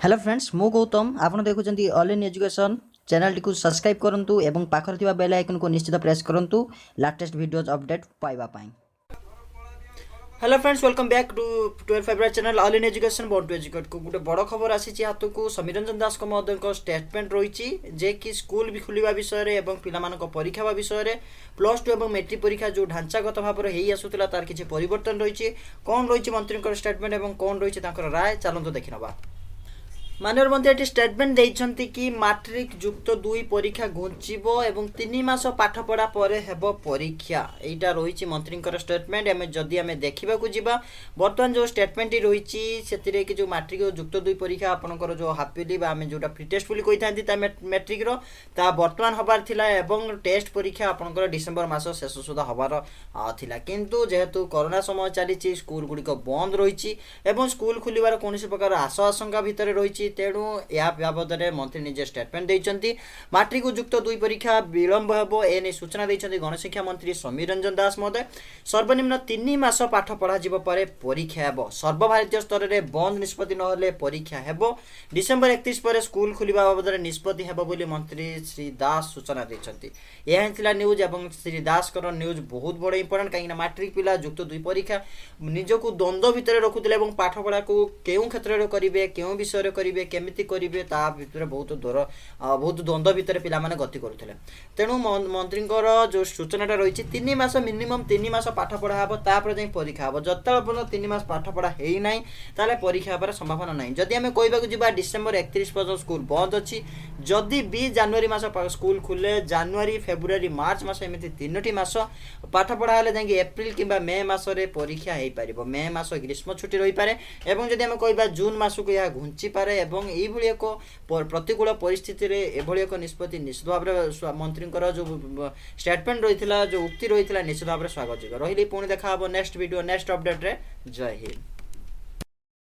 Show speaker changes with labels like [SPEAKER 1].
[SPEAKER 1] Hello friends मु गौतम आपन देखुं ऑल इन एजुकेशन चैनल टी सब्सक्राइब करूँ और पाखर बेल आइकन को निश्चित प्रेस करूँ लेटेस्ट वीडियोज अपडेट पाइबा पाई। Hello friends welcome back to 12 February channel all in education board to educate को गोटे बड़ खबर आसी हाथ को समीरंजन दास महोदय स्टेटमेंट रही जे कि स्कूल भी खुलवा विषय और पिला परीक्षा विषय प्लस टू और मेट्रिक परीक्षा जो ढांचागत भाव में आसूला तार किसी परिवर्तन रही कौन रही मंत्री स्टेटमेंट और कौन रही राय चलते देखा। माननीय मंत्री स्टेटमेंट देइछंती कि मैट्रिक युक्त 2 परीक्षा घुंचीबो एवं 3 मास पाठ पढ़ा परे हेबो परीक्षा एटा रही मंत्री स्टेटमेंट एम जदि आम देखा जावा बर्तमान जो स्टेटमेंट रही से कि जो मैट्रिक युक्त 2 परीक्षा आपंकर जो हाफिली आम जो प्री टेस्ट बोली कही था मैट्रिक ता बर्तमान हबार थिला एवं टेस्ट परीक्षा आपंकर डिसेम्बर मास शेष सुधा हबार थिला किंतु जेहेतु कोरोना समय चली स्कूल गुड़िक बंद रही स्कूल खुलिबार कौन प्रकार आश आशंका भितर रही तेणु या बाबद मंत्री निजे स्टेटमेंट देइछंती मैट्रिक युक्त 2 परीक्षा विलंब हेबो एने सूचना देइछंती गणशिक्षा मंत्री समीरंजन दास महोदय। सर्वनिम्न 3 मास पाठ पढ़ा जिवो परे परीक्षा हेबो सर्वभारतीय स्तर रे बंद निष्पत्ति नहले परीक्षा हेबो डिसेम्बर 31 पर स्कूल खुलिबा बाबद निष्पत्ति हेबो बोली मंत्री श्री दास सूचना देइछंती। यह हिला न्यूज एवं श्री दास कर न्यूज बहुत बड़ इंपोर्टेंट कहीं मैट्रिक पिला युक्त 2 परीक्षा निजको द्वंद्व भितर रखुतिले एवं पाठ पढ़ा को केउ क्षेत्र रे करिवे केउ विषय रे करिवे केमिति करिवे ता भितर बहुत द्वंद्व भितर पिला माने गति करुथिले तेणु मंत्री जो सूचनाटा रही 3 मास मिनिमम 3 मास पाठ पढ़ा हेबो तापर जाई परीक्षा हेबो जतल पर्यंत 3 मास पाठ पढ़ा हेई नाही ताले परीक्षा हेबार संभावना नाही। जदि आमे कहबाकू जिबा डिसेम्बर 31 पर्यंत स्कूल बंद अछि जदि 20 जनवरी मास स्कूल खुले जनवरी फेब्रुआरी मार्च मास एमिति 3टी मास पाठ पढ़ा हेले जाई एप्रिल किंबा मे मास रे परीक्षा हेई परिबो मे मास ग्रीष्म छुट्टी रही पारे एवं जदि आमे कहबा जून मास को या घुंची पारे एवं यही एक प्रतिकूल परिस्थिति रे एभली एक निष्पत्ति निश्चित भाव में मंत्री जो स्टेटमेंट रही जो उक्ति रही निश्चित भाव में स्वागत रही पुणी देखा नेक्स्ट वीडियो नेक्स्ट अपडेट रे। जय हिंद।